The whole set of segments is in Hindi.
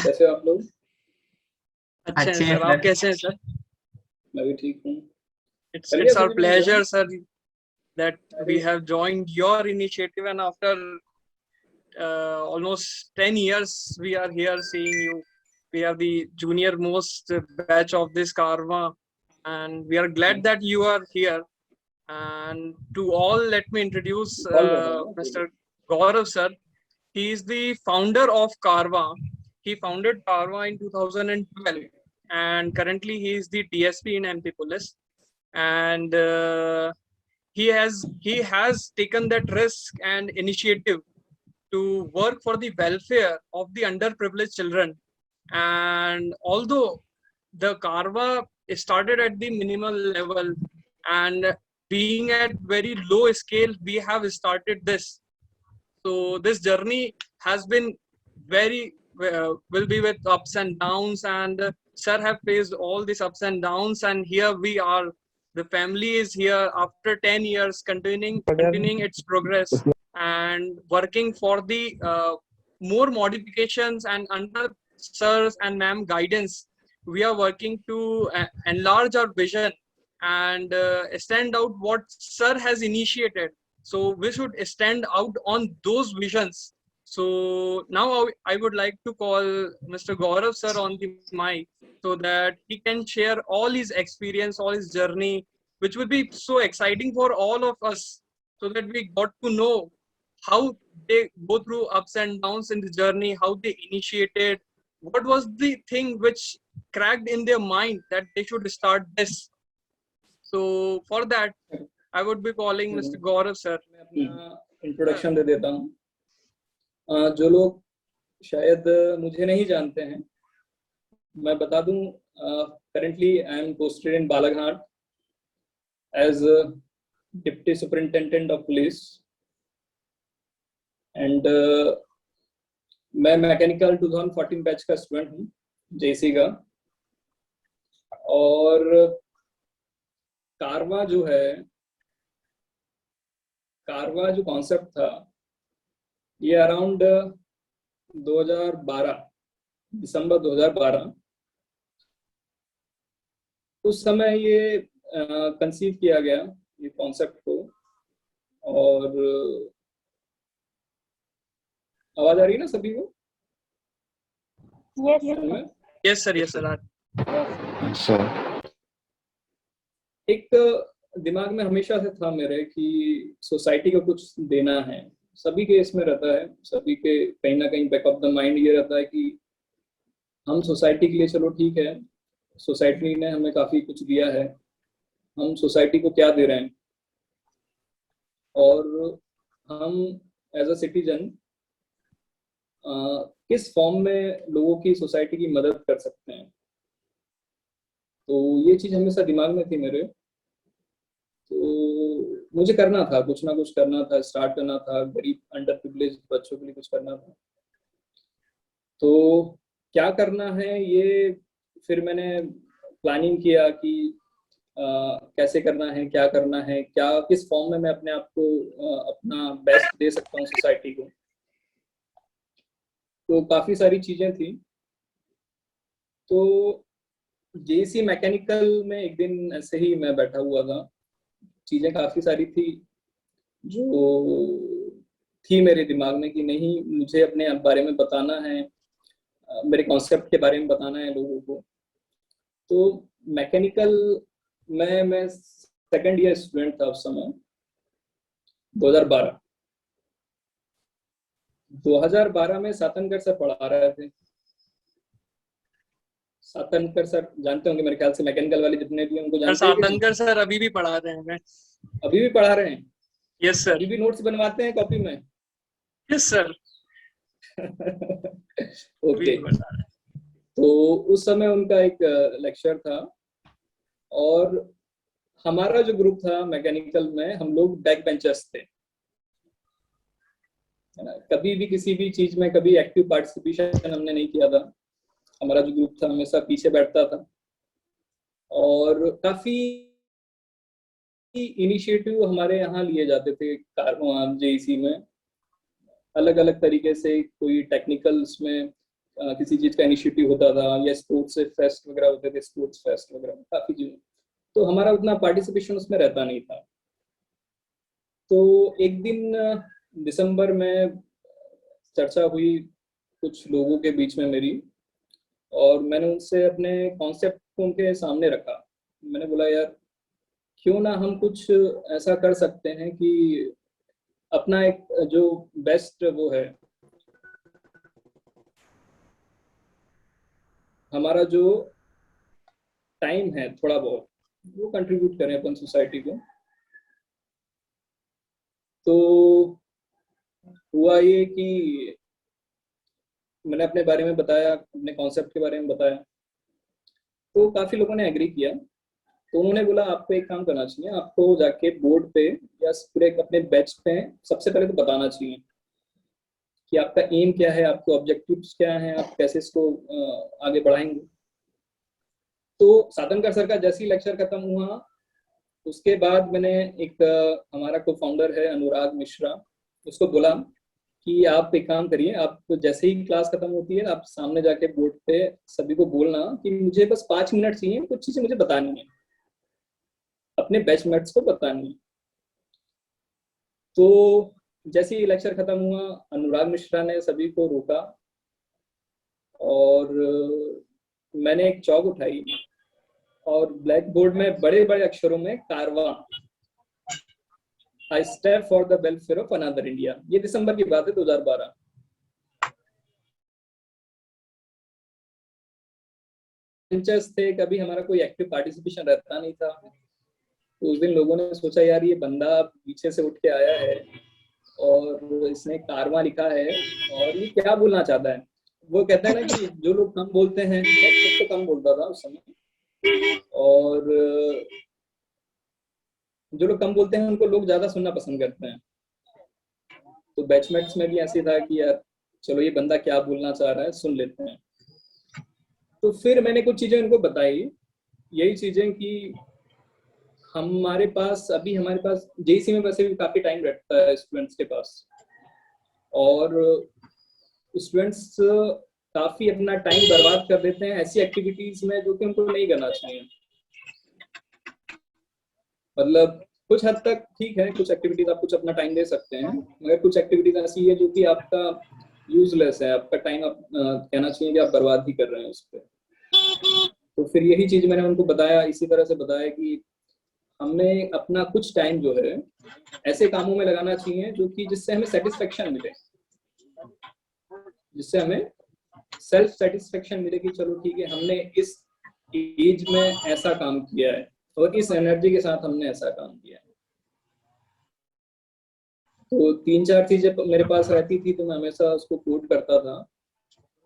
कैसे हो आप लोग? अच्छे हैं सर, आप कैसे हैं सर? मैं भी ठीक हूँ। It's our pleasure, sir, that we have joined your initiative, and after almost 10 years, we are here seeing you. We are the junior most batch of this Karma, and we are glad that you are here. And to all, let me introduce Mr. Gaurav, sir. He is the founder of Carva. He founded Carva in 2012, and currently he is the DSP in MP Police. And he has taken that risk and initiative to work for the welfare of the underprivileged children. And although the Carva started at the minimal level, and being at very low scale, we have started this. So this journey has been very will be with ups and downs, and sir have faced all these ups and downs, and here we are. The family is here after 10 years, continuing its progress and working for the more modifications, and under sir's and ma'am guidance, we are working to enlarge our vision and stand out what sir has initiated. So we should stand out on those visions. So now I would like to call Mr. Gaurav sir on the mic so that he can share all his experience, all his journey, which will be so exciting for all of us, so that we got to know how they go through ups and downs in the journey, how they initiated, what was the thing which cracked in their mind that they should start this. So for that, I would be calling Mr. Gaurav sir. मैं अपना इंट्रोडक्शन दे देता हूँ. जो लोग शायद मुझे नहीं जानते हैं, मैं बता दूं. Currently I am posted in Balaghat as Deputy Superintendent of Police, and मैं मैकेनिकल 2014 बैच का स्टूडेंट हूँ, जेसी का. और कारवा जो है, कारवा जो कॉन्सेप्ट था, ये अराउंड 2012, दिसंबर 2012 उस समय ये कंसीव किया गया, ये कॉन्सेप्ट को. और आवाज आ रही है ना सभी को? Yes sir. एक दिमाग में हमेशा से था मेरे कि सोसाइटी को कुछ देना है. सभी के इसमें रहता है, सभी के कहीं ना कहीं बैक ऑफ द माइंड ये रहता है कि हम सोसाइटी के लिए, चलो ठीक है, सोसाइटी ने हमें काफी कुछ दिया है, हम सोसाइटी को क्या दे रहे हैं, और हम एज अ सिटीजन किस फॉर्म में लोगों की, सोसाइटी की मदद कर सकते हैं. तो ये चीज हमेशा दिमाग में थी मेरे. तो मुझे करना था, कुछ ना कुछ करना था, स्टार्ट करना था, गरीब अंडर प्रिविलेज बच्चों के लिए कुछ करना था. तो क्या करना है, ये फिर मैंने प्लानिंग किया कि कैसे करना है, क्या करना है, क्या किस फॉर्म में मैं अपने आप को अपना बेस्ट दे सकता हूँ सोसाइटी को. तो काफी सारी चीजें थी. तो जेसी मैकेनिकल में एक दिन ऐसे ही मैं बैठा हुआ था, चीजें काफी सारी थी जो थी मेरे दिमाग में कि नहीं, मुझे अपने बारे में बताना है, मेरे कॉन्सेप्ट के बारे में बताना है लोगों को. तो मैकेनिकल में मैं सेकंड ईयर स्टूडेंट था उस समय, 2012 में सातनकर सर पढ़ा रहे थे. सातनकर सर जानते होंगे मेरे ख्याल से, मैकेनिकल वाले जितने भी उनको जानते हैं. सातनकर सर अभी भी पढ़ा रहे हैं. अभी भी पढ़ा रहे हैं? Yes sir. अभी भी नोट्स बनवाते हैं कॉपी में? Yes sir. ओके. तो उस समय उनका एक लेक्चर था, और हमारा जो ग्रुप था मैकेनिकल में, हम लोग बैक बेंचर्स थे, है ना. कभी भी किसी भी चीज में कभी एक्टिव पार्टिसिपेशन हमने नहीं किया था. हमारा जो ग्रुप था हमेशा पीछे बैठता था, और काफी इनिशिएटिव हमारे यहाँ लिए जाते थे जेईसी में, अलग अलग तरीके से. कोई टेक्निकल्स में किसी चीज का इनिशिएटिव होता था या स्पोर्ट्स फेस्ट वगैरह होते थे, स्पोर्ट्स फेस्ट वगैरह काफी चीजें, तो हमारा उतना पार्टिसिपेशन उसमें रहता नहीं था। तो एक दिन दिसंबर में चर्चा हुई कुछ लोगों के बीच में मेरी, और मैंने उनसे अपने कॉन्सेप्ट को उनके सामने रखा। मैंने बोला यार क्यों ना हम कुछ ऐसा कर सकते हैं कि अपना एक जो बेस्ट वो है, हमारा जो टाइम है थोड़ा बहुत, वो कंट्रीब्यूट करें अपन सोसाइटी को। तो हुआ ये कि मैंने अपने बारे में बताया, अपने कॉन्सेप्ट के बारे में बताया, तो काफी लोगों ने एग्री किया। तो उन्होंने बोला आपको एक काम करना चाहिए, आपको जाके बोर्ड पे या पूरे अपने बैच पे सबसे पहले तो बताना चाहिए कि आपका एम क्या है, आपके ऑब्जेक्टिव्स क्या हैं, आप कैसे इसको आगे बढ़ाएंगे। तो साधनकर सर का जैसे ही लेक्चर खत्म हुआ, उसके बाद मैंने एक हमारा को फाउंडर है अनुराग मिश्रा, उसको बोला कि आप एक काम करिए, आप जैसे ही क्लास खत्म होती है आप सामने जाके बोर्ड पे सभी को बोलना कि मुझे बस 5 मिनट चाहिए, कुछ चीजें मुझे बतानी है, अपने बैचमेट्स को बतानी है। तो जैसे ही लेक्चर खत्म हुआ, अनुराग मिश्रा ने सभी को रोका और मैंने एक चौक उठाई और ब्लैक बोर्ड में बड़े बड़े अक्षरों में कारवा, I stand for the welfare of another India. ये दिसंबर की बात है 2012। थे, कभी हमारा कोई एक्टिव पार्टिसिपेशन रहता नहीं था। तो उस दिन लोगों ने सोचा यार ये बंदा पीछे से उठ के आया है और इसने कारवा लिखा है और ये क्या बोलना चाहता है। वो कहते हैं ना कि जो लोग कम बोलते हैं, मैं खुद तो कम बोलता था उस समय, और जो लोग कम बोलते हैं उनको लोग ज्यादा सुनना पसंद करते हैं। तो बैचमेट्स में भी ऐसे था कि यार चलो ये बंदा क्या बोलना चाह रहा है, सुन लेते हैं। तो फिर मैंने कुछ चीजें उनको बताई, यही चीजें कि हमारे पास जेईसी में वैसे भी काफी टाइम रहता है स्टूडेंट्स के पास, और स्टूडेंट्स काफी अपना टाइम बर्बाद कर देते हैं ऐसी एक्टिविटीज में जो कि उनको नहीं करना चाहिए। मतलब कुछ हद तक ठीक है, कुछ एक्टिविटीज आप कुछ अपना टाइम दे सकते हैं, मगर कुछ एक्टिविटीज ऐसी है जो कि आपका यूजलेस है, आपका टाइम आप कहना चाहिए कि आप बर्बाद ही कर रहे हैं उस पर। तो फिर यही चीज मैंने उनको बताया, इसी तरह से बताया कि हमें अपना कुछ टाइम जो है ऐसे कामों में लगाना चाहिए जो कि जिससे हमें सेटिस्फेक्शन मिले, जिससे हमें सेल्फ सेटिस्फेक्शन मिले कि चलो ठीक है हमने इस एज में ऐसा काम किया है और इस एनर्जी के साथ हमने ऐसा काम किया है। तो 3-4 चीजें मेरे पास रहती थी, तो मैं हमेशा उसको कोट करता था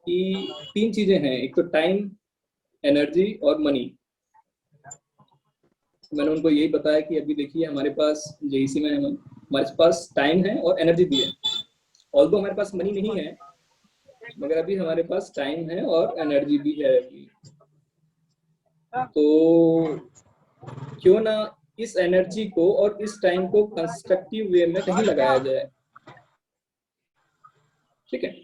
कि 3 चीजें हैं, एक तो टाइम, एनर्जी और मनी। मैंने उनको यही बताया कि अभी देखिए हमारे पास जेईसी में हमारे पास टाइम है और एनर्जी भी है, ऑल्दो हमारे पास मनी नहीं है, मगर अभी हमारे पास टाइम है और एनर्जी भी है अभी। तो क्यों ना इस एनर्जी को और इस टाइम को कंस्ट्रक्टिव वे में कहीं लगाया जाए। ठीक है,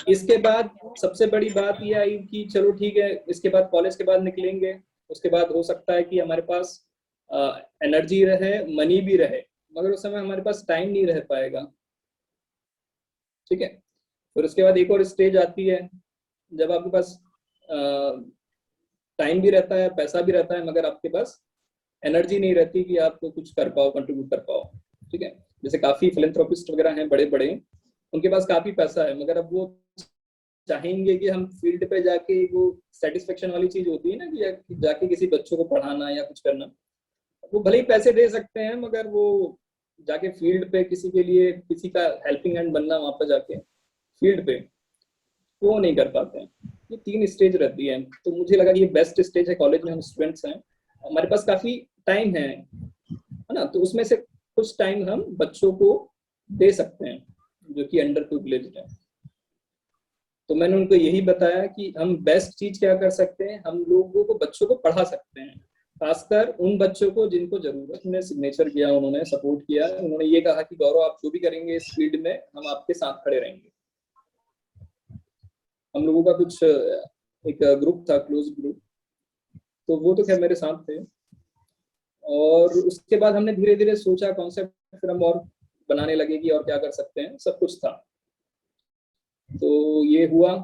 इसके बाद सबसे बड़ी बात ये आई कि चलो ठीक है, इसके बाद कॉलेज के बाद निकलेंगे, उसके बाद हो सकता है कि हमारे पास एनर्जी रहे, मनी भी रहे, मगर उस समय हमारे पास टाइम नहीं रह पाएगा। ठीक है, फिर उसके बाद एक और स्टेज आती है जब आपके पास टाइम भी रहता है, पैसा भी रहता है, मगर आपके पास एनर्जी नहीं रहती कि आप कुछ कर पाओ, कंट्रीब्यूट कर पाओ। ठीक है, जैसे काफी फिलेंथ्रोपिस्ट वगैरह हैं बड़े बड़े, उनके पास काफी पैसा है, मगर अब वो चाहेंगे कि हम फील्ड पे जाके, वो सेटिस्फेक्शन वाली चीज होती है ना कि जाके किसी बच्चों को पढ़ाना या कुछ करना, वो भले ही पैसे दे सकते हैं मगर वो जाके फील्ड पे किसी के लिए, किसी का हेल्पिंग हैंड बनना वहां पर जाके फील्ड पे, वो नहीं कर पाते हैं। ये 3 स्टेज रहती है, तो मुझे लगा कि ये बेस्ट स्टेज है, कॉलेज में हम स्टूडेंट्स हैं, हमारे पास काफी टाइम है ना, तो उसमें से कुछ टाइम हम बच्चों को दे सकते हैं जो कि अंडर प्रिविलेज्ड है। तो मैंने उनको यही बताया कि हम बेस्ट चीज क्या कर सकते हैं, हम लोगों को, बच्चों को पढ़ा सकते हैं, खासकर उन बच्चों को जिनको जरूरत है। सिग्नेचर किया, उन्होंने सपोर्ट किया, उन्होंने ये कहा कि गौरव आप जो भी करेंगे इस फील्ड में हम आपके साथ खड़े रहेंगे। हम लोगों का कुछ एक ग्रुप था, क्लोज ग्रुप, तो वो तो खैर मेरे साथ थे। और उसके बाद हमने धीरे धीरे सोचा कॉन्सेप्ट, फिर हम और बनाने लगे कि और क्या कर सकते हैं, सब कुछ था। तो ये हुआ,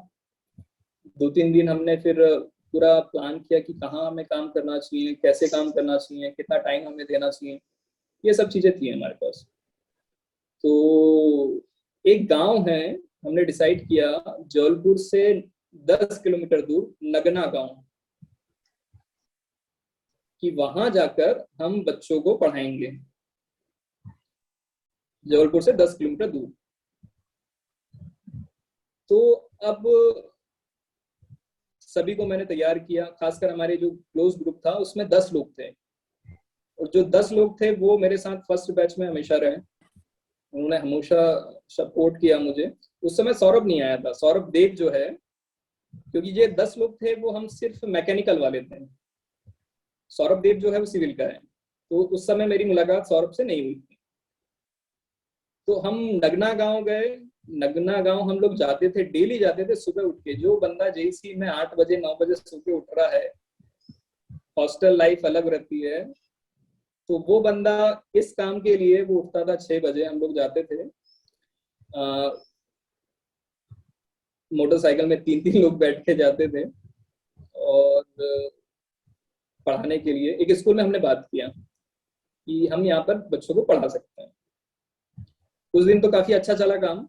2-3 दिन हमने फिर पूरा प्लान किया कि कहाँ हमें काम करना चाहिए, कैसे काम करना चाहिए, कितना टाइम हमें देना चाहिए, ये सब चीजें थी हमारे पास। तो एक गांव है, हमने डिसाइड किया जबलपुर से 10 किलोमीटर दूर नगना गांव, कि वहां जाकर हम बच्चों को पढ़ाएंगे, जबलपुर से 10 किलोमीटर दूर। तो अब सभी को मैंने तैयार किया, खासकर हमारे जो क्लोज ग्रुप था उसमें 10 लोग थे, और जो 10 लोग थे वो मेरे साथ फर्स्ट बैच में हमेशा रहे, उन्होंने हमेशा सपोर्ट किया मुझे। उस समय सौरभ नहीं आया था, सौरभ देव जो है, क्योंकि ये 10 लोग थे वो हम सिर्फ मैकेनिकल वाले थे, सौरभ देव जो है वो सिविल का है, तो उस समय मेरी मुलाकात सौरभ से नहीं हुई थी। तो हम नगना गांव गए। नगना गांव हम लोग जाते थे, डेली जाते थे सुबह उठ के। जो बंदा जेईसी में 8 बजे 9 बजे सो के उठ रहा है, हॉस्टल लाइफ अलग रहती है, तो वो बंदा इस काम के लिए वो उठता था 6 बजे। हम लोग जाते थे, मोटरसाइकिल में 3-3 लोग बैठ के जाते थे, और पढ़ाने के लिए एक स्कूल में हमने बात किया कि हम यहाँ पर बच्चों को पढ़ा सकते हैं। कुछ दिन तो काफी अच्छा चला काम,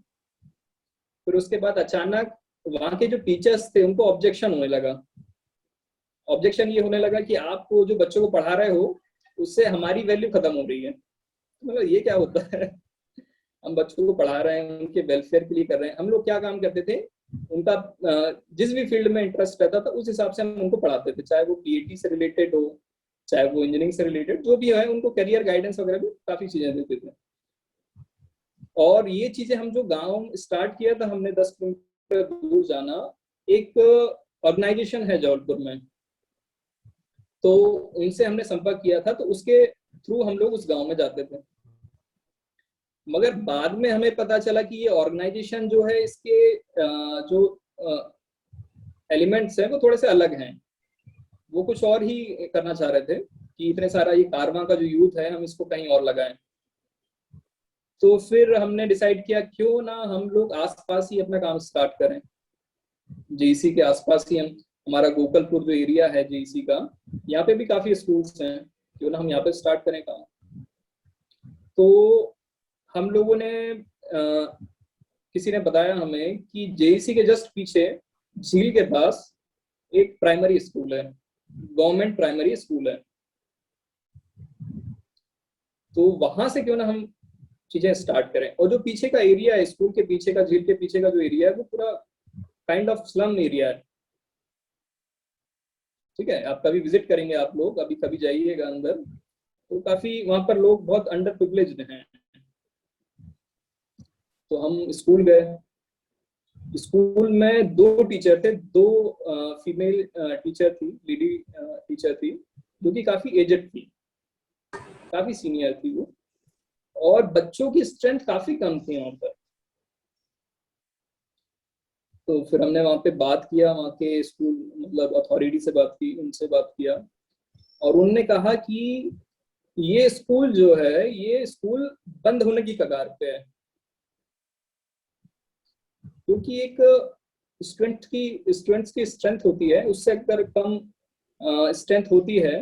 फिर उसके बाद अचानक वहाँ के जो टीचर्स थे उनको ऑब्जेक्शन होने लगा। ऑब्जेक्शन ये होने लगा कि आप जो बच्चों को पढ़ा रहे हो उससे हमारी वैल्यू खत्म हो रही है। मतलब ये क्या होता है, हम बच्चों को पढ़ा रहे हैं, उनके वेलफेयर के लिए कर रहे हैं। हम लोग क्या काम करते थे, उनका जिस भी फील्ड में इंटरेस्ट रहता था उस हिसाब से हम उनको पढ़ाते थे, चाहे वो पीएटी से रिलेटेड हो, चाहे वो इंजीनियरिंग से रिलेटेड जो भी है, उनको करियर गाइडेंस वगैरह भी काफी चीजें देते थे। और ये चीजें हम जो गांव स्टार्ट किया था हमने 10 किलोमीटर दूर जाना, एक ऑर्गेनाइजेशन है जबलपुर में, तो उनसे हमने संपर्क किया था, तो उसके थ्रू हम लोग उस गांव में जाते थे। मगर बाद में हमें पता चला कि ये ऑर्गेनाइजेशन जो है, इसके जो एलिमेंट्स हैं वो थोड़े से अलग हैं। वो कुछ और ही करना चाह रहे थे कि इतने सारा ये कारवां का जो यूथ है हम इसको कहीं और लगाएं। तो फिर हमने डिसाइड किया क्यों ना हम लोग आसपास ही अपना काम स्टार्ट करें, जेईसी के आसपास ही। हम हमारा गोकलपुर जो एरिया है जेईसी का, यहाँ पे भी काफी स्कूल्स हैं, क्यों ना हम यहाँ पे स्टार्ट करें काम। तो हम लोगों ने किसी ने बताया हमें कि जेईसी के जस्ट पीछे झील के पास एक प्राइमरी स्कूल है, गवर्नमेंट प्राइमरी स्कूल है, तो वहां से क्यों ना हम चीजें स्टार्ट करें। और जो पीछे का एरिया है, स्कूल के पीछे का, झील के पीछे का जो एरिया है, वो पूरा काइंड ऑफ स्लम एरिया है। ठीक है, आप कभी विजिट करेंगे, आप लोग अभी कभी जाइएगा अंदर, तो काफी वहां पर लोग बहुत अंडर प्रिविलेज्ड हैं। तो हम स्कूल गए। स्कूल में 2 टीचर थे, 2 फीमेल टीचर थी, लेडी टीचर थी, जो कि काफी एजेड थी, काफी सीनियर थी वो, और बच्चों की स्ट्रेंथ काफी कम थी वहां पर। तो फिर हमने वहां पे बात किया, वहां के स्कूल मतलब अथॉरिटी से बात की, उनसे बात किया, और उनने कहा कि ये स्कूल जो है, ये स्कूल बंद होने की कगार पे है, क्योंकि एक स्टूडेंट्स की स्ट्रेंथ होती है, उससे अगर कम स्ट्रेंथ होती है,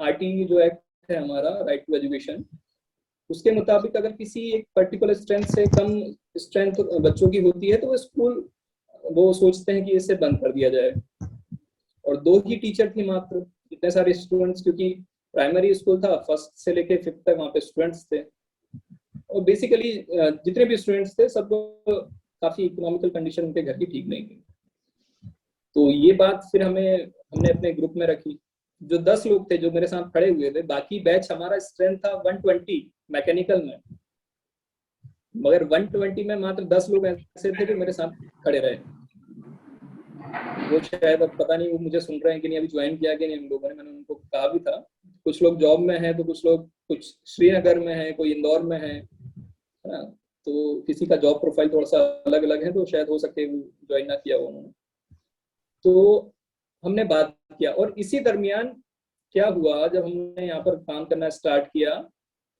आरटी जो एक्ट है हमारा, राइट टू एजुकेशन, उसके मुताबिक अगर किसी एक पर्टिकुलर स्ट्रेंथ से कम स्ट्रेंथ बच्चों की होती है, तो वो स्कूल वो सोचते हैं कि इसे बंद कर दिया जाए। और 2 ही टीचर थी मात्र, इतने सारे स्टूडेंट्स, क्योंकि प्राइमरी स्कूल था, फर्स्ट से लेके 5th तक वहाँ पे स्टूडेंट्स थे, और बेसिकली जितने भी स्टूडेंट्स थे सब काफी इकोनॉमिकल कंडीशन उनके घर की ठीक नहीं थी। तो ये बात फिर हमने अपने ग्रुप में रखी। जो 10 लोग थे जो मेरे साथ खड़े हुए थे, बाकी बैच हमारा स्ट्रेंथ था 120 मैकेनिकल में, मगर 120 में मात्र 10 लोग ऐसे थे जो मेरे साथ खड़े रहे। वो शायद, अब पता नहीं वो मुझे सुन रहे हैं कि नहीं, अभी ज्वाइन किया कि नहीं हम लोगों ने, मैंने उनको कहा भी था। कुछ लोग जॉब में है, तो कुछ लोग कुछ श्रीनगर में है, कोई इंदौर में है ना, तो किसी का जॉब प्रोफाइल थोड़ा सा अलग अलग है, तो शायद हो सके वो ज्वाइन ना किया हो उन्होंने। तो हमने बात किया, और इसी दरमियान क्या हुआ, जब हमने यहाँ पर काम करना स्टार्ट किया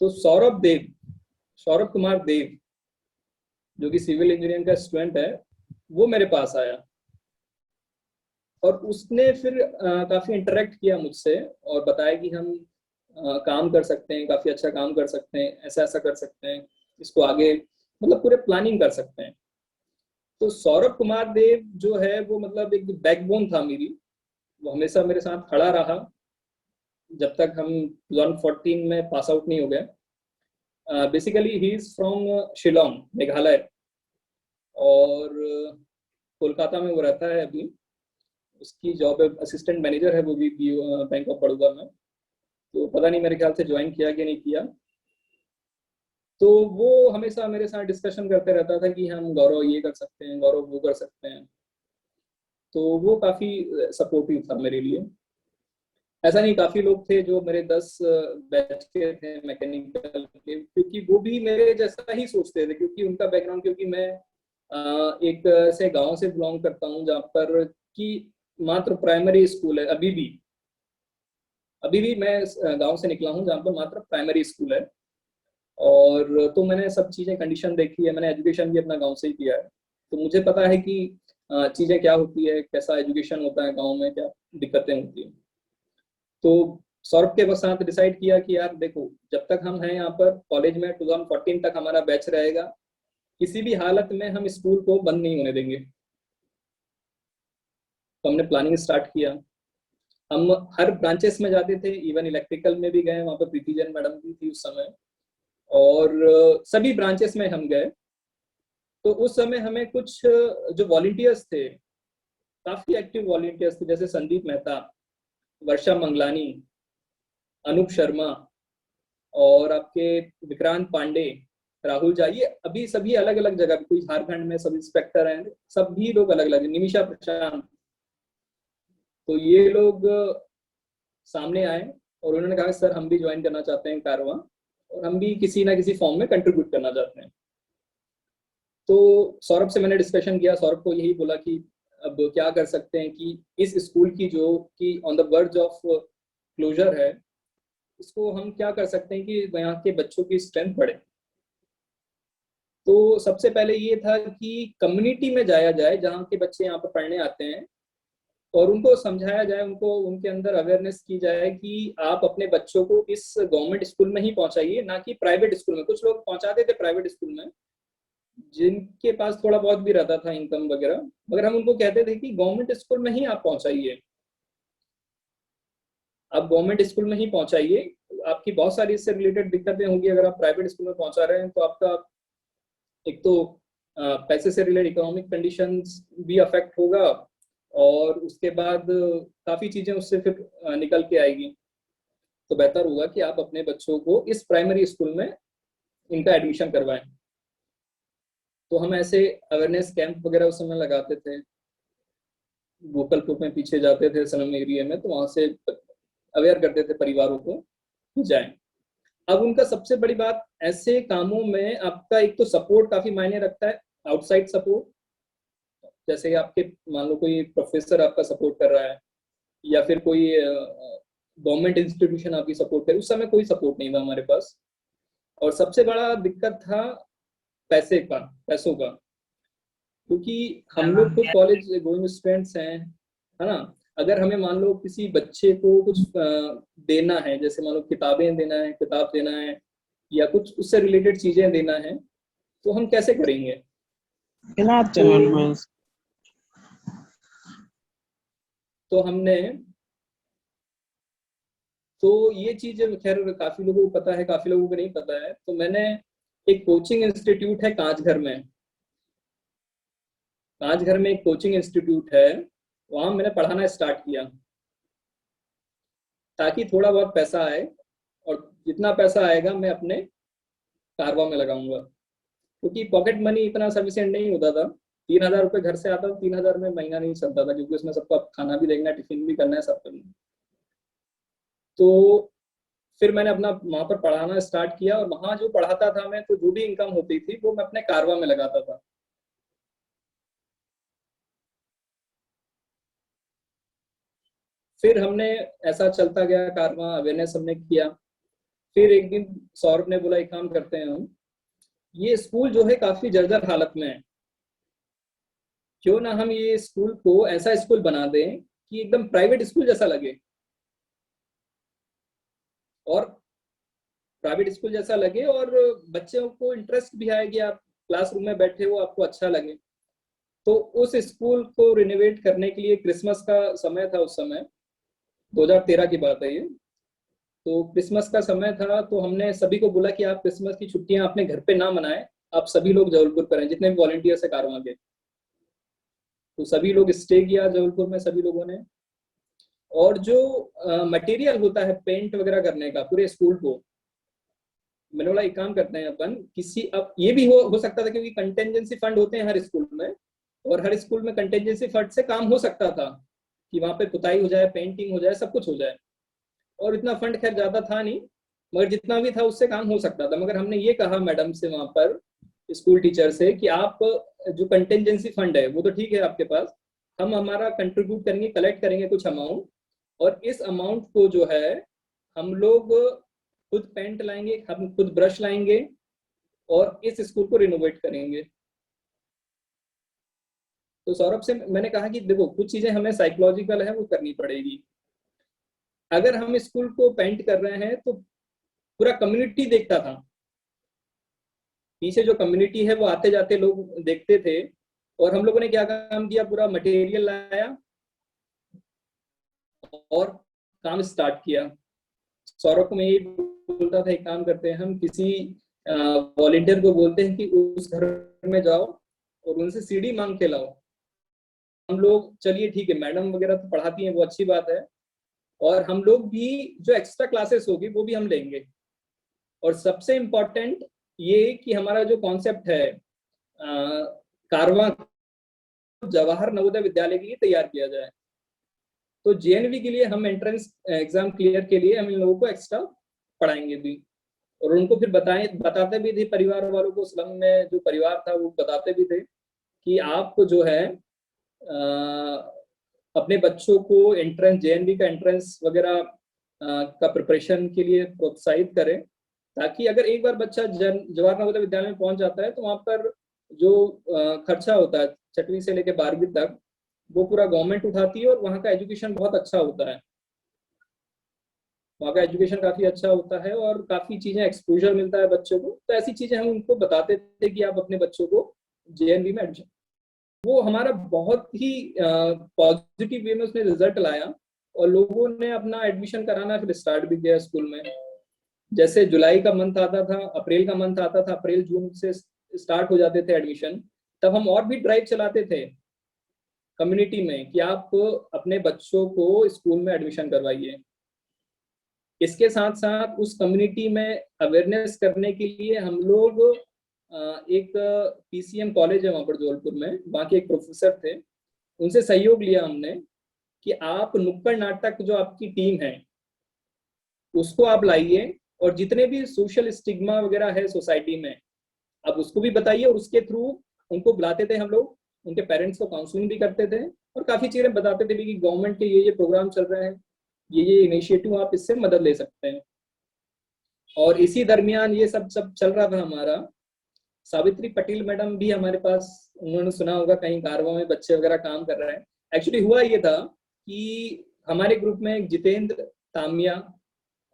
तो सौरभ कुमार देव, जो कि सिविल इंजीनियरिंग का स्टूडेंट है, वो मेरे पास आया और उसने फिर काफी इंटरेक्ट किया मुझसे और बताया कि हम काम कर सकते हैं, काफी अच्छा काम कर सकते हैं, ऐसा ऐसा कर सकते हैं, इसको आगे मतलब पूरे प्लानिंग कर सकते हैं। तो सौरभ कुमार देव जो है वो मतलब एक बैकबोन था मेरी, वो हमेशा मेरे साथ खड़ा रहा जब तक हम 2014 में पास आउट नहीं हो गए। Basically he is from Shillong, Meghalaya, और कोलकाता में वो रहता है अभी। उसकी जॉब है, असिस्टेंट मैनेजर है वो भी बैंक ऑफ बड़ौदा में। तो पता नहीं मेरे ख्याल से ज्वाइन किया कि नहीं किया। तो वो हमेशा मेरे साथ डिस्कशन करते रहता था कि हम गौरव ये कर सकते हैं, गौरव वो कर सकते हैं। तो वो काफी सपोर्टिव था मेरे लिए। ऐसा नहीं, काफी लोग थे जो मेरे 10 बैच के थे मैकेनिकल के, क्योंकि वो भी मेरे जैसा ही सोचते थे, क्योंकि उनका बैकग्राउंड, क्योंकि मैं एक से गांव से बिलोंग करता हूँ जहाँ पर कि मात्र प्राइमरी स्कूल है अभी भी मैं गांव से निकला हूँ जहाँ पर मात्र प्राइमरी स्कूल है। और तो मैंने सब चीजें कंडीशन देखी है, मैंने एजुकेशन भी अपना गांव से ही किया है। तो मुझे पता है कि चीजें क्या होती है, कैसा एजुकेशन होता है गांव में, क्या दिक्कतें होती हैं। तो सौरभ के साथ डिसाइड किया कि यार देखो, जब तक हम हैं यहाँ पर कॉलेज में 2014 तक हमारा बैच रहेगा, किसी भी हालत में हम स्कूल को बंद नहीं होने देंगे। तो हमने प्लानिंग स्टार्ट किया। हम हर ब्रांचेस में जाते थे, इवन इलेक्ट्रिकल में भी गए, वहां पर प्रीति जैन मैडम भी थी उस समय। और सभी ब्रांचेस में हम गए। तो उस समय हमें कुछ जो वॉलंटियर्स थे, काफी एक्टिव वॉलंटियर्स थे, जैसे संदीप मेहता, वर्षा मंगलानी, अनूप शर्मा, और आपके विक्रांत पांडे, राहुल जा, ये अभी सभी अलग अलग जगह, कोई झारखंड में सब इंस्पेक्टर हैं, सभी लोग अलग अलग, निमिषा प्रशांत। तो ये लोग सामने आए और उन्होंने कहा सर हम भी ज्वाइन करना चाहते हैं कारवां, और हम भी किसी ना किसी फॉर्म में कंट्रीब्यूट करना चाहते हैं। तो सौरभ से मैंने डिस्कशन किया, सौरभ को यही बोला कि अब क्या कर सकते हैं कि इस स्कूल की जो कि on the verge of closure है, इसको हम क्या कर सकते हैं कि यहाँ के बच्चों की स्ट्रेंथ बढ़े। तो सबसे पहले ये था कि कम्युनिटी में जाया जाए जहाँ के बच्चे यहाँ पर पढ़ने आते हैं, और उनको समझाया जाए, उनको उनके अंदर अवेयरनेस की जाए कि आप अपने बच्चों को इस गवर्नमेंट स्कूल में ही पहुंचाइए, ना कि प्राइवेट स्कूल में। कुछ लोग पहुंचाते थे प्राइवेट स्कूल में जिनके पास थोड़ा बहुत भी रहता था इनकम वगैरह, मगर हम उनको कहते थे कि गवर्नमेंट स्कूल में ही आप पहुंचाइए, आप गवर्नमेंट स्कूल में ही पहुंचाइए। आपकी बहुत सारी इससे रिलेटेड दिक्कतें होंगी अगर आप प्राइवेट स्कूल में पहुंचा रहे हैं। तो आपका एक तो पैसे से रिलेटेड इकोनॉमिक कंडीशंस भी अफेक्ट होगा, और उसके बाद काफी चीजें उससे फिर निकल के आएगी। तो बेहतर होगा कि आप अपने बच्चों को इस प्राइमरी स्कूल में इनका एडमिशन करवाएं। तो हम ऐसे अवेयरनेस कैंप वगैरह उस समय लगाते थे, गोपालपुर में पीछे जाते थे सनम एरिया में, तो वहां से अवेयर करते थे परिवारों को कि जाएं। अब उनका सबसे बड़ी बात, ऐसे कामों में आपका एक तो सपोर्ट काफी मायने रखता है, आउटसाइड सपोर्ट। जैसे आपके मान लो कोई प्रोफेसर आपका सपोर्ट कर रहा है, या फिर कोई गवर्नमेंट इंस्टीट्यूशन आपकी सपोर्ट करे। उस समय कोई सपोर्ट नहीं था हमारे पास, और सबसे बड़ा दिक्कत था पैसों का, क्योंकि हम लोग खुद कॉलेज गोइंग स्टूडेंट्स हैं, है ना। अगर हमें मान लो किसी बच्चे को कुछ देना है, जैसे मान लो किताबें देना है, किताब देना है, या कुछ उससे रिलेटेड चीजें देना है, तो हम कैसे करेंगे। तो, तो हमने तो ये चीज खैर काफी लोगों को पता है, काफी लोगों को नहीं पता है। तो मैंने एक कोचिंग इंस्टीट्यूट है कांचघर में, कांचघर में एक कोचिंग इंस्टीट्यूट है, वहां मैंने पढ़ाना स्टार्ट किया ताकि थोड़ा बहुत पैसा आए, और जितना पैसा आएगा मैं अपने कारवा में लगाऊंगा, क्योंकि पॉकेट मनी इतना सफिशिएंट नहीं होता था। 3,000 रुपये घर से आता, 3,000 में महीना नहीं चलता था, क्योंकि उसमें सबका खाना भी देखना है, टिफिन भी करना है, सब करना है। तो फिर मैंने अपना वहां पर पढ़ाना स्टार्ट किया, और वहां जो पढ़ाता था मैं, तो जो भी इनकम होती थी वो मैं अपने कारवा में लगाता था। फिर हमने ऐसा चलता गया कारवां, अवेयरनेस हमने किया। फिर एक दिन सौरभ ने बोला एक काम करते हैं हम, ये स्कूल जो है काफी जर्जर हालत में है, क्यों ना हम ये स्कूल को ऐसा स्कूल बना दें कि एकदम प्राइवेट स्कूल जैसा लगे, और प्राइवेट स्कूल जैसा लगे और बच्चों को इंटरेस्ट भी आए कि आप क्लासरूम में बैठे हो, आपको अच्छा लगे। तो उस स्कूल को रिनोवेट करने के लिए क्रिसमस का समय था उस समय, 2013 की बात है ये। तो क्रिसमस का समय था, तो हमने सभी को बोला कि आप क्रिसमस की छुट्टियां अपने घर पे ना मनाएं, आप सभी लोग जबलपुर करें, जितने भी वॉलंटियर्स है कारवां के। तो सभी लोग स्टे किया जबलपुर में सभी लोगों ने। और जो मटेरियल होता है पेंट वगैरह करने का पूरे स्कूल को, मैंने बोला एक काम करते हैं अपन किसी, अब ये भी हो सकता था क्योंकि कंटेंजेंसी फंड होते हैं हर स्कूल में, और हर स्कूल में कंटेंजेंसी फंड से काम हो सकता था कि वहां पे पुताई हो जाए, पेंटिंग हो जाए, सब कुछ हो जाए। और इतना फंड खैर ज्यादा था नहीं, मगर जितना भी था उससे काम हो सकता था। मगर हमने ये कहा मैडम से वहां पर, स्कूल टीचर से, कि आप जो कंटेंजेंसी फंड है वो तो ठीक है आपके पास, हम हमारा कंट्रीब्यूट करेंगे, कलेक्ट करेंगे कुछ अमाउंट, और इस अमाउंट को जो है हम लोग खुद पेंट लाएंगे, हम खुद ब्रश लाएंगे और इस स्कूल को रिनोवेट करेंगे। तो सौरभ से मैंने कहा कि देखो कुछ चीजें हमें साइकोलॉजिकल है वो करनी पड़ेगी। अगर हम स्कूल को पेंट कर रहे हैं तो पूरा कम्युनिटी देखता था, पीछे जो कम्युनिटी है वो आते जाते लोग देखते थे। और हम लोगों ने क्या काम किया, पूरा मटेरियल लाया और काम स्टार्ट किया। सौरभ को मैं ये बोलता था एक काम करते हैं, हम किसी वॉलेंटियर को बोलते हैं कि उस घर में जाओ और उनसे सीढ़ी मांग के लाओ। हम लोग चलिए ठीक है, मैडम वगैरह तो पढ़ाती हैं वो अच्छी बात है, और हम लोग भी जो एक्स्ट्रा क्लासेस होगी वो भी हम लेंगे। और सबसे इम्पोर्टेंट ये कि हमारा जो कॉन्सेप्ट है कारवां जवाहर नवोदय विद्यालय के लिए तैयार किया जाए। तो जेएनवी के लिए हम एंट्रेंस एग्जाम क्लियर के लिए हम इन लोगों को एक्स्ट्रा पढ़ाएंगे भी, और उनको फिर बताते भी थे, परिवार वालों को, स्लम में जो परिवार था वो बताते भी थे कि आप जो है अपने बच्चों को एंट्रेंस, जेएनवी का एंट्रेंस वगैरह का प्रिपरेशन के लिए प्रोत्साहित करें, ताकि अगर एक बार बच्चा जवाहर नवोदय विद्यालय में पहुंच जाता है तो वहां पर जो खर्चा होता है 6वीं से लेकर 12वीं तक वो पूरा गवर्नमेंट उठाती है, और वहाँ का एजुकेशन बहुत अच्छा होता है, वहाँ का एजुकेशन काफी अच्छा होता है और काफी चीजें एक्सपोजर मिलता है बच्चों को। तो ऐसी चीजें हम उनको बताते थे कि आप अपने बच्चों को जेएनवी में एडमिशन, वो हमारा बहुत ही पॉजिटिव वे में उसने रिजल्ट लाया, और लोगों ने अपना एडमिशन कराना फिर स्टार्ट भी किया स्कूल में। जैसे जुलाई का मंथ आता था, अप्रैल का मंथ आता था, अप्रैल जून से स्टार्ट हो जाते थे एडमिशन, तब हम और भी ड्राइव चलाते थे कम्युनिटी में कि आप अपने बच्चों को स्कूल में एडमिशन करवाइए। इसके साथ साथ उस कम्युनिटी में अवेयरनेस करने के लिए हम लोग एक पीसीएम कॉलेज है वहां पर जबलपुर में, वहां के एक प्रोफेसर थे, उनसे सहयोग लिया हमने कि आप नुक्कड़ नाटक जो आपकी टीम है उसको आप लाइए, और जितने भी सोशल स्टिग्मा वगैरह है सोसाइटी में आप उसको भी बताइए, और उसके थ्रू उनको बुलाते थे हम लोग, उनके पेरेंट्स को काउंसलिंग भी करते थे, और काफी चीजें बताते थे कि गवर्नमेंट के ये प्रोग्राम चल रहे हैं, ये इनिशिएटिव, आप इससे मदद ले सकते हैं। और इसी दरमियान ये सब सब चल रहा था हमारा, सावित्री पटेल मैडम भी हमारे पास, उन्होंने सुना होगा कहीं कारवां में बच्चे वगैरह काम कर रहे हैं। एक्चुअली हुआ ये था कि हमारे ग्रुप में एक जितेंद्र तामिया,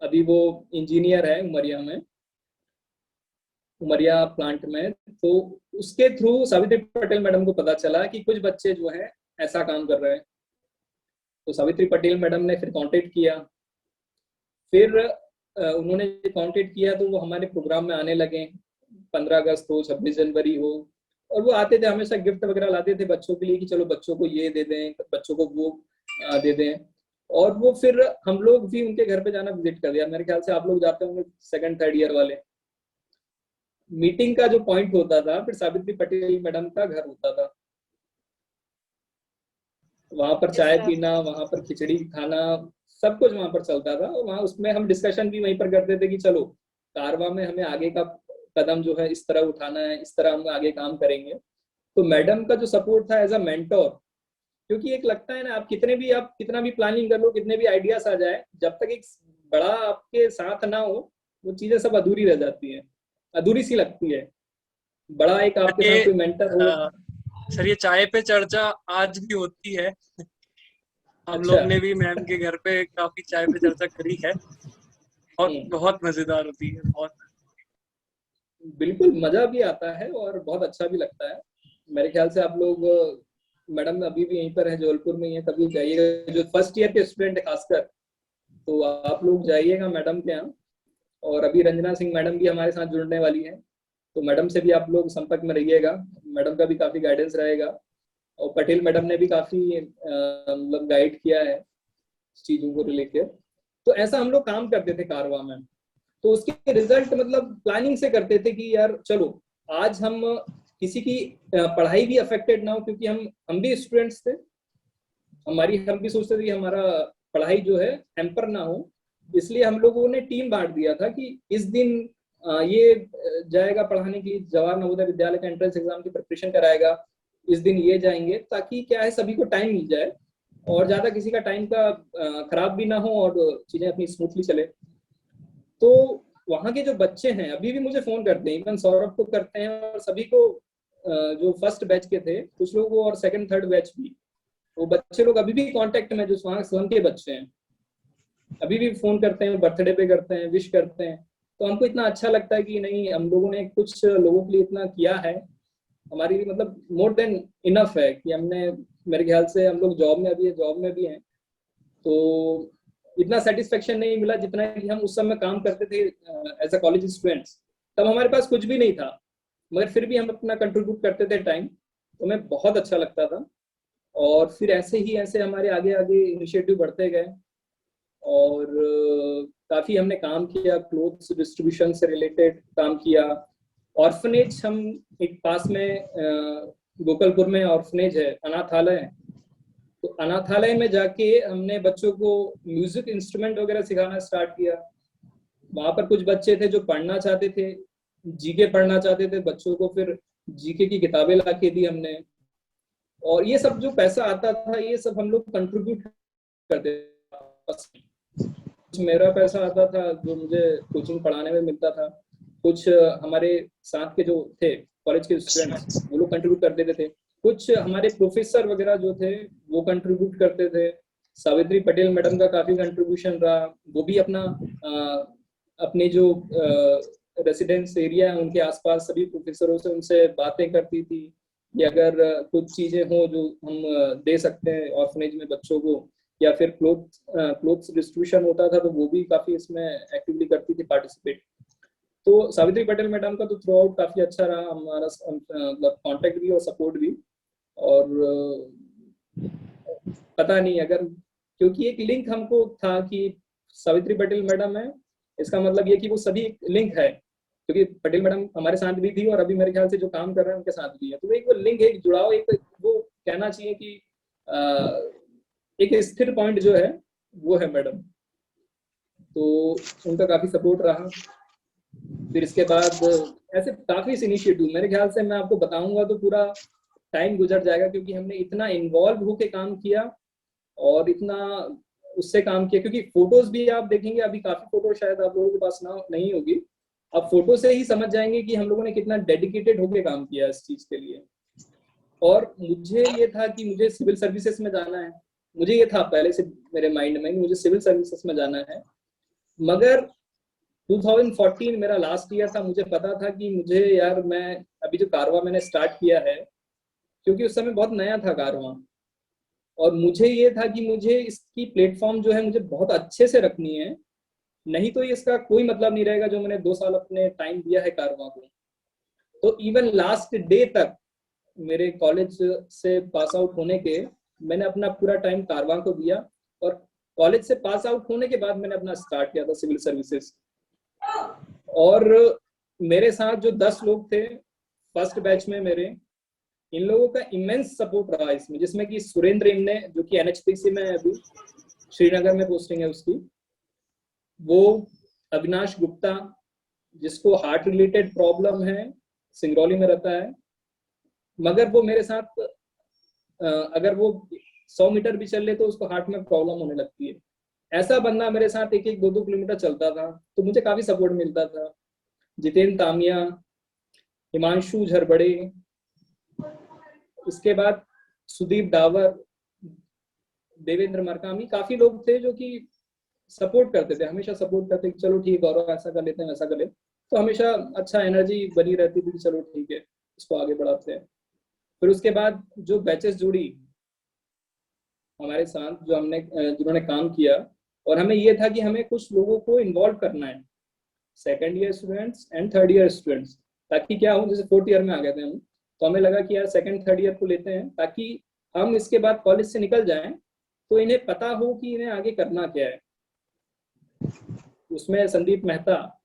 अभी वो इंजीनियर है उमरिया में, उमरिया प्लांट में, तो उसके थ्रू सावित्री पटेल मैडम को पता चला कि कुछ बच्चे जो है ऐसा काम कर रहे हैं। तो सावित्री पटेल मैडम ने फिर कांटेक्ट किया, फिर उन्होंने कांटेक्ट किया तो वो हमारे प्रोग्राम में आने लगे, 15 अगस्त हो, 26 जनवरी हो, और वो आते थे, हमेशा गिफ्ट वगैरह लाते थे बच्चों के लिए कि चलो बच्चों को ये दे दें, बच्चों को वो दे दें। और वो फिर हम लोग भी उनके घर पे जाना विजिट कर दिया, मेरे ख्याल से आप लोग जाते होंगे 2nd 3rd ईयर वाले। मीटिंग का जो पॉइंट होता था फिर सावित्री पटेल मैडम का घर होता था, वहां पर चाय पीना, वहां पर खिचड़ी खाना, सब कुछ वहां पर चलता था। और वहां उसमें हम डिस्कशन भी वहीं पर करते थे कि चलो कारवां में हमें आगे का कदम जो है इस तरह उठाना है, इस तरह हम आगे काम करेंगे। तो मैडम का जो सपोर्ट था एज अ मेंटोर, क्योंकि एक लगता है ना, आप कितना भी प्लानिंग कर लो, कितने भी आइडियाज आ जाए, जब तक एक बड़ा आपके साथ ना हो, वो चीजें सब अधूरी रह जाती हैं, अधूरी सी लगती है। बड़ा एक आपके ये साथ कोई मेंटर हो। सर ये चाय पे चर्चा आज भी होती है। हम अच्छा। लोग ने भी मैम के घर पे काफी चाय पे चर्चा करी है, और बहुत मजेदार होती है, बहुत। बिल्कुल मजा भी आता है और बहुत अच्छा भी लगता है। मेरे ख्याल से आप लोग, मैडम अभी भी यहीं पर है, जबलपुर में ही है, कभी जाइएगा, जो फर्स्ट ईयर के स्टूडेंट है खासकर, तो आप लोग जाइएगा मैडम के यहाँ। और अभी रंजना सिंह मैडम भी हमारे साथ जुड़ने वाली है, तो मैडम से भी आप लोग संपर्क में रहिएगा। मैडम का भी काफी गाइडेंस रहेगा, और पटेल मैडम ने भी काफी मतलब गाइड किया है चीजों को लेकर। तो ऐसा हम लोग काम करते थे कारवा में। तो उसके रिजल्ट मतलब प्लानिंग से करते थे कि यार चलो, आज हम किसी की पढ़ाई भी अफेक्टेड ना हो, क्योंकि हम भी स्टूडेंट्स थे, हम भी सोचते थे कि हमारा पढ़ाई जो है हैम्पर ना हो। इसलिए हम लोगों ने टीम बांट दिया था कि इस दिन ये जाएगा पढ़ाने की, जवाहर नवोदय विद्यालय का एंट्रेंस एग्जाम की प्रिपरेशन कराएगा, इस दिन ये जाएंगे, ताकि क्या है सभी को टाइम मिल जाए, और ज्यादा किसी का टाइम का खराब भी ना हो, और चीजें अपनी स्मूथली चले। तो वहाँ के जो बच्चे हैं अभी भी मुझे फोन करते हैं, इवन सौरभ को करते हैं, और सभी को, जो फर्स्ट बैच के थे कुछ लोग वो, और सेकंड थर्ड बैच भी, वो बच्चे लोग अभी भी कांटेक्ट में, जो वहाँ स्वयं के बच्चे हैं, अभी भी फोन करते हैं, बर्थडे पे करते हैं, विश करते हैं। तो हमको इतना अच्छा लगता है कि नहीं, हम लोगों ने कुछ लोगों के लिए इतना किया है, हमारी लिए मतलब मोर देन इनफ है कि हमने, मेरे ख्याल से हम लोग जॉब में भी हैं, तो इतना सेटिस्फेक्शन नहीं मिला जितना कि हम उस समय काम करते थे एज अ कॉलेज स्टूडेंट्स। तब हमारे पास कुछ भी नहीं था, मगर फिर भी हम अपना कंट्रीब्यूट करते थे टाइम, तो हमें बहुत अच्छा लगता था। और फिर ऐसे हमारे आगे आगे इनिशिएटिव बढ़ते गए, और काफी हमने काम किया, क्लोथ्स डिस्ट्रीब्यूशन से रिलेटेड काम किया। ऑर्फनेज, हम एक पास में गोकलपुर में ऑर्फनेज है, अनाथालय है, तो अनाथालय में जाके हमने बच्चों को म्यूजिक इंस्ट्रूमेंट वगैरह सिखाना स्टार्ट किया। वहां पर कुछ बच्चे थे जो पढ़ना चाहते थे, जीके पढ़ना चाहते थे, बच्चों को फिर जीके की किताबें ला के दी हमने। और ये सब जो पैसा आता था, ये सब हम लोग कंट्रीब्यूट करते थे। कुछ मेरा पैसा आता था जो मुझे कोचिंग पढ़ाने में मिलता था, कुछ हमारे साथ के जो थे कॉलेज के स्टूडेंट्स वो लोग कंट्रीब्यूट कर देते थे, कुछ हमारे प्रोफेसर वगैरह जो थे वो कंट्रीब्यूट करते थे। सावित्री पटेल मैडम का काफी कंट्रीब्यूशन रहा, वो भी अपने जो रेसिडेंस एरिया है उनके आसपास सभी प्रोफेसरों से उनसे बातें करती थी कि अगर कुछ चीजें हो जो हम दे सकते हैं ऑर्फनेज में बच्चों को, या फिर क्लोथ्स डिस्ट्रीब्यूशन होता था तो वो भी काफी इसमें एक्टिवली करती थी पार्टिसिपेट। तो सावित्री पटेल मैडम का तो थ्रू आउट काफी अच्छा रहा हमारा, मतलब कांटेक्ट भी और सपोर्ट भी। और पता नहीं, अगर क्योंकि एक लिंक हमको था कि सावित्री पटेल मैडम है, इसका मतलब ये कि वो सभी लिंक है, क्योंकि पटेल मैडम हमारे साथ भी थी और अभी मेरे ख्याल से जो काम कर रहे हैं उनके साथ भी है, तो एक वो लिंक, एक जुड़ाव, एक वो कहना चाहिए कि एक स्थिर पॉइंट जो है वो है मैडम। तो उनका काफी सपोर्ट रहा। फिर इसके बाद ऐसे काफी इनिशिएटिव, मेरे ख्याल से मैं आपको बताऊंगा तो पूरा टाइम गुजर जाएगा, क्योंकि हमने इतना इन्वॉल्व होके काम किया और इतना उससे काम किया। क्योंकि फोटोज भी आप देखेंगे, अभी काफी फोटो शायद आप लोगों के पास ना नहीं होगी, आप फोटो से ही समझ जाएंगे कि हम लोगों ने कितना डेडिकेटेड होके काम किया इस चीज के लिए। और मुझे ये था कि मुझे सिविल सर्विसेज में जाना है, मुझे ये था पहले से मेरे माइंड में कि मुझे सिविल सर्विसेज में जाना है। मगर 2014 मेरा लास्ट ईयर था, मुझे पता था कि मुझे, यार मैं अभी जो कारवा मैंने स्टार्ट किया है, क्योंकि उस समय बहुत नया था कारवा, और मुझे ये था कि मुझे इसकी प्लेटफॉर्म जो है मुझे बहुत अच्छे से रखनी है, नहीं तो इसका कोई मतलब नहीं रहेगा जो मैंने 2 साल अपने टाइम दिया है कारवा को। तो इवन लास्ट डे तक मेरे कॉलेज से पास आउट होने के, मैंने अपना पूरा टाइम कारवा को दिया, और कॉलेज से पास आउट होने के बाद मैंने अपना स्टार्ट किया था सिविल सर्विसेज। और मेरे साथ जो 10 लोग थे फर्स्ट बैच में मेरे, इन लोगों का इमेंस सपोर्ट रहा इसमें, जिसमें कि सुरेंद्र इमने जो कि एनएचपीसी में है, अभी श्रीनगर में पोस्टिंग है उसकी, वो अविनाश गुप्ता जिसको हार्ट रिलेटेड प्रॉब्लम है, सिंगरौली में रहता है, मगर वो मेरे साथ अगर वो 100 मीटर भी चल ले तो उसको हार्ट में प्रॉब्लम होने लगती है। ऐसा बंदा मेरे साथ 1-1, 2-2 किलोमीटर चलता था, तो मुझे काफी सपोर्ट मिलता था। जितेंद्र तामिया, हिमांशु झरबड़े, उसके बाद सुदीप डावर, देवेंद्र मरकामी, काफी लोग थे जो कि सपोर्ट करते थे, हमेशा सपोर्ट करते कि चलो ठीक गौरव ऐसा कर लेते हैं वैसा कर लेते, तो हमेशा अच्छा एनर्जी बनी रहती थी कि चलो ठीक है इसको आगे बढ़ाते हैं। फिर उसके बाद जो बैचेस जुड़ी हमारे साथ, जो हमने जिन्होंने काम किया, और हमें ये था कि हमें कुछ लोगों को इन्वॉल्व करना है, 2nd year students and 3rd year students, ताकि क्या हो, जैसे 4th ईयर में आ गए थे हम, तो हमें लगा कि यार 2nd 3rd ईयर को लेते हैं ताकि हम इसके बाद कॉलेज से निकल जाएं तो इन्हें पता हो कि इन्हें आगे करना क्या है। उसमें संदीप मेहता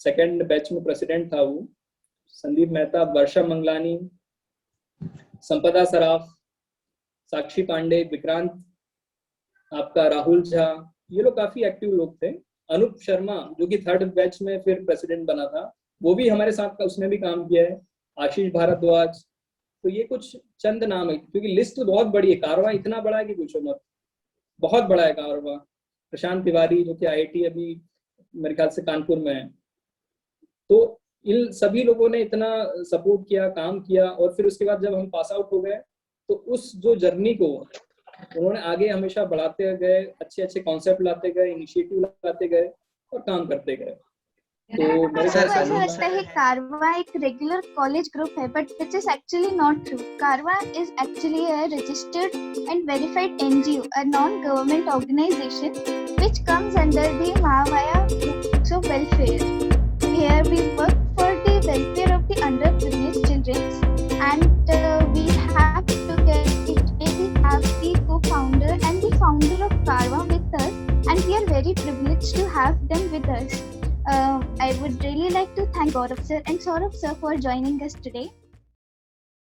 2nd बैच में प्रेसिडेंट था वो, संदीप मेहता, वर्षा मंगलानी, संपदा सराफ, साक्षी पांडे, विक्रांत, आपका राहुल झा, ये लोग काफी एक्टिव लोग थे। अनूप शर्मा जो कि 3rd बैच में फिर प्रेसिडेंट बना था, वो भी हमारे साथ, उसने भी काम किया है। आशीष भारद्वाज, तो ये कुछ चंद नाम है, क्योंकि लिस्ट तो बहुत बड़ी है, कारवां इतना बड़ा है कि पूछो मत, बहुत बड़ा है कारवां। प्रशांत तिवारी जो कि IIT अभी मेरे ख्याल से कानपुर में है। तो इन सभी लोगों ने इतना सपोर्ट किया, काम किया, और फिर उसके बाद जब हम पास आउट हो गए तो उस जो जर्नी को उन्होंने आगे हमेशा बढ़ाते गए, अच्छे अच्छे कॉन्सेप्ट लाते गए, इनिशिएटिव लाते गए और काम करते गए। तो मेरे ख्याल से ऐसा लगता है कारवा एक रेगुलर कॉलेज ग्रुप है, but which is actually not true. Karwa is actually a registered and verified NGO, a non-government organization which comes under the Mahavaya Groups of Welfare. Here we work for the welfare of the underprivileged children, and we have the co-founder and the founder of Carva with us, and we are very privileged to have them with us. I would really like to thank Gaurav sir and Saurabh sir for joining us today.